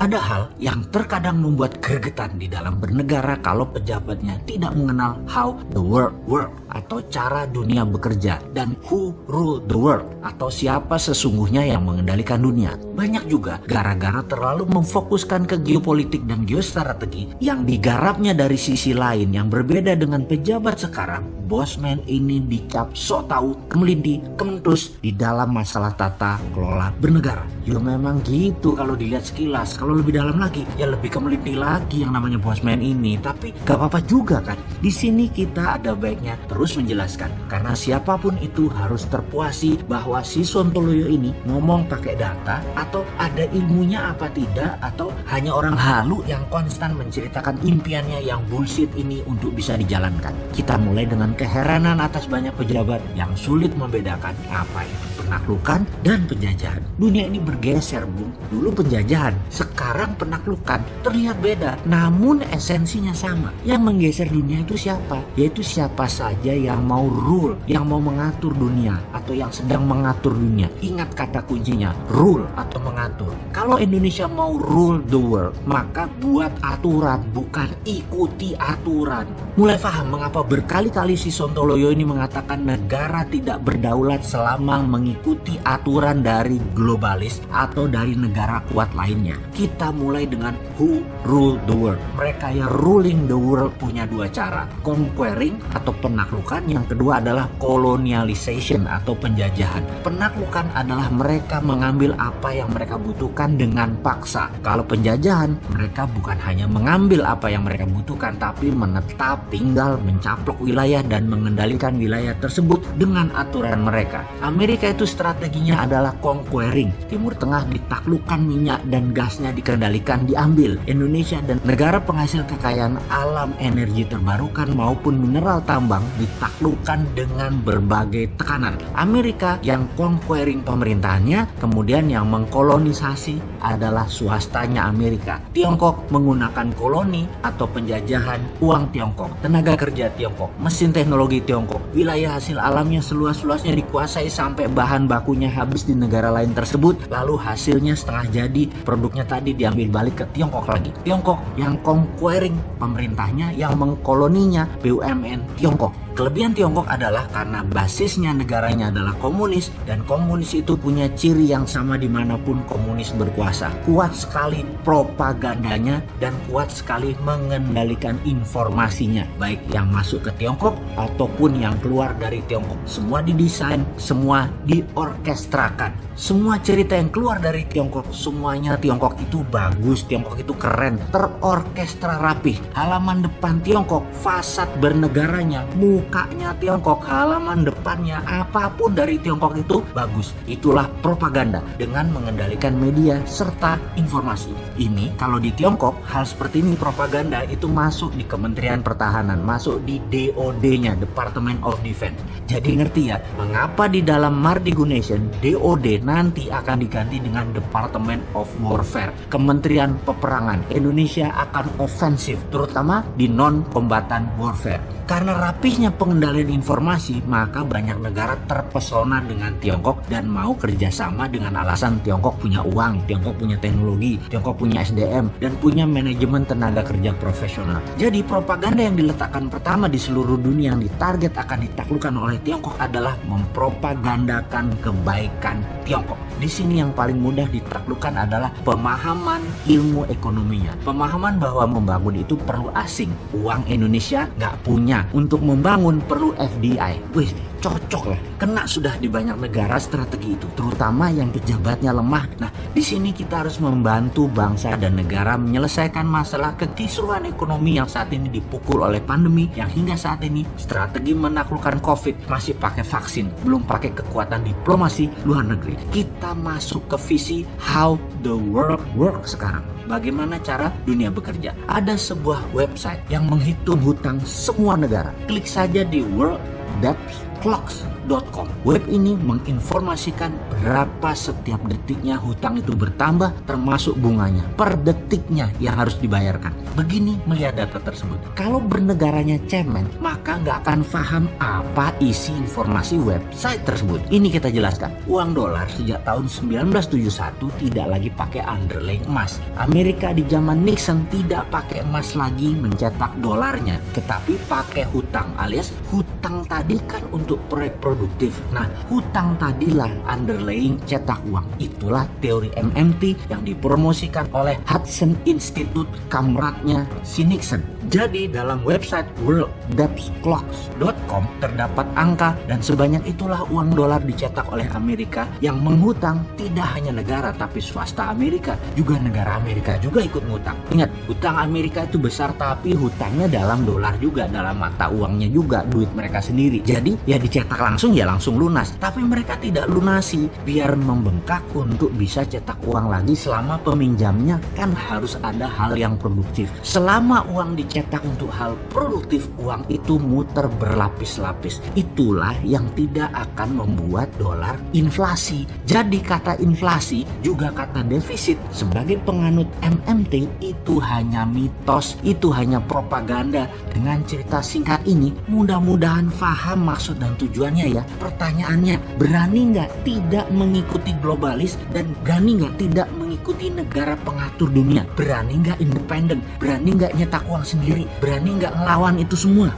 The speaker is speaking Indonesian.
Ada hal yang terkadang membuat gregetan di dalam bernegara kalau pejabatnya tidak mengenal how the world work atau cara dunia bekerja dan who rule the world atau siapa sesungguhnya yang mengendalikan dunia. Banyak juga gara-gara terlalu memfokuskan ke geopolitik dan geostrategi yang digarapnya dari sisi lain yang berbeda dengan pejabat sekarang. Bosman ini dicap sok tahu, kemelindi, kementus di dalam masalah tata kelola bernegara. Ya memang gitu kalau dilihat sekilas. Kalau lebih dalam lagi, ya lebih kemelindi lagi yang namanya Bosman ini. Tapi gak apa-apa juga kan. Di sini kita ada baiknya terus menjelaskan. Karena siapapun itu harus terpuasi bahwa si Sontoloyo ini ngomong pakai data atau ada ilmunya apa tidak, atau hanya orang halu yang konstan menceritakan impiannya yang bullshit ini untuk bisa dijalankan. Kita mulai dengan keheranan atas banyak pejabat yang sulit membedakan apa itu penaklukan dan penjajahan. Dunia ini bergeser, Bung. Dulu penjajahan, sekarang penaklukan. Terlihat beda, namun esensinya sama. Yang menggeser dunia itu siapa? Yaitu siapa saja yang mau rule, yang mau mengatur dunia atau yang sedang mengatur dunia. Ingat kata kuncinya, rule atau mengatur. Kalau Indonesia mau rule the world, maka buat aturan, bukan ikuti aturan. Mulai paham mengapa berkali-kali si Sontoloyo ini mengatakan negara tidak berdaulat selama mengikuti aturan dari globalis atau dari negara kuat lainnya. Kita mulai dengan who rule the world. Mereka yang ruling the world punya dua cara, conquering atau penaklukan, yang kedua adalah colonialization atau penjajahan. Penaklukan adalah mereka mengambil apa yang mereka butuhkan dengan paksa. Kalau penjajahan, mereka bukan hanya mengambil apa yang mereka butuhkan, tapi menetap, tinggal, mencaplok wilayah dan mengendalikan wilayah tersebut dengan aturan mereka. Amerika itu strateginya adalah conquering. Timur Tengah ditaklukkan, minyak dan gasnya dikendalikan, diambil. Indonesia dan negara penghasil kekayaan alam, energi terbarukan maupun mineral tambang ditaklukkan dengan berbagai tekanan. Amerika yang conquering pemerintahnya, kemudian yang mengkolonisasi adalah swastanya Amerika. Tiongkok menggunakan koloni atau penjajahan, uang Tiongkok, tenaga kerja Tiongkok, mesin teknologi Tiongkok, wilayah hasil alamnya seluas-luasnya dikuasai sampai bahan bakunya habis di negara lain tersebut, lalu hasilnya setengah jadi, produknya tadi diambil balik ke Tiongkok lagi. Tiongkok yang conquering pemerintahnya, yang mengkoloninya BUMN Tiongkok. Kelebihan Tiongkok adalah karena basisnya negaranya adalah komunis, dan komunis itu punya ciri yang sama dimanapun komunis berkuasa. Kuat sekali propagandanya dan kuat sekali mengendalikan informasinya, baik yang masuk ke Tiongkok ataupun yang keluar dari Tiongkok. Semua didesain, semua diorkestrakan. Semua cerita yang keluar dari Tiongkok, semuanya Tiongkok itu bagus, Tiongkok itu keren, terorkestra rapih. Halaman depan Tiongkok, fasad bernegaranya, mukanya Tiongkok, halaman depannya, apapun dari Tiongkok itu bagus. Itulah propaganda dengan mengendalikan media serta informasi. Ini kalau di Tiongkok, hal seperti ini propaganda itu masuk di Kementerian Pertahanan, masuk di DOD-nya, Department of Defense. Jadi ngerti ya, mengapa di dalam Mardigu Nation, DOD nanti akan diganti dengan Department of Warfare, Kementerian Peperangan. Indonesia akan ofensif, terutama di non-kombatan warfare. Karena rapihnya pengendalian informasi, maka banyak negara terpesona dengan Tiongkok dan mau kerjasama dengan alasan Tiongkok punya uang, Tiongkok punya teknologi, Tiongkok punya SDM, dan punya manajemen tenaga kerja profesional. Jadi propaganda yang diletakkan pertama di seluruh dunia yang ditarget akan ditaklukkan oleh Tiongkok adalah mempropagandakan kebaikan Tiongkok. Di sini yang paling mudah ditaklukkan adalah pemahaman ilmu ekonominya. Pemahaman bahwa membangun itu perlu asing. Uang Indonesia nggak punya. Untuk membangun perlu FDI. Wih, cocok lah. Kena sudah di banyak negara strategi itu, terutama yang pejabatnya lemah. Nah, di sini kita harus membantu bangsa dan negara menyelesaikan masalah kekisruhan ekonomi yang saat ini dipukul oleh pandemi, yang hingga saat ini strategi menaklukkan COVID masih pakai vaksin, belum pakai kekuatan diplomasi luar negeri. Kita masuk ke visi how the world works sekarang. Bagaimana cara dunia bekerja? Ada sebuah website yang menghitung hutang semua negara. Klik saja di World Debt debtclocks.com. Web ini menginformasikan berapa setiap detiknya hutang itu bertambah, termasuk bunganya per detiknya yang harus dibayarkan. Begini melihat data tersebut. Kalau bernegaranya cemen, maka nggak akan paham apa isi informasi website tersebut. Ini kita jelaskan. Uang dolar sejak tahun 1971 tidak lagi pakai underlying emas. Amerika di zaman Nixon tidak pakai emas lagi mencetak dolarnya, tetapi pakai hutang, alias hutang tadi kan untuk proyek produktif. Nah, hutang tadilah underlying cetak uang. Itulah teori MMT yang dipromosikan oleh Hudson Institute, kamratnya si Nixon. Jadi dalam website worlddebtclocks.com terdapat angka, dan sebanyak itulah uang dolar dicetak oleh Amerika yang menghutang tidak hanya negara tapi swasta Amerika, juga negara Amerika juga ikut ngutang. Ingat, hutang Amerika itu besar tapi hutangnya dalam dolar juga, dalam mata uangnya juga, duit mereka sendiri. Jadi ya dicetak langsung ya langsung lunas, tapi mereka tidak lunasi biar membengkak untuk bisa cetak uang lagi. Selama peminjamnya kan harus ada hal yang produktif. Selama uang dicetak untuk hal produktif, uang itu muter berlapis-lapis. Itulah yang tidak akan membuat dolar inflasi. Jadi kata inflasi juga kata defisit sebagai penganut MMT itu hanya mitos, itu hanya propaganda. Dengan cerita singkat ini mudah-mudahan paham maksud dan tujuannya ya. Pertanyaannya, berani nggak tidak mengikuti globalis, dan berani nggak tidak mengikuti negara pengatur dunia? Berani nggak independen? Berani nggak nyetak uang sendiri? Berani nggak ngelawan itu semua?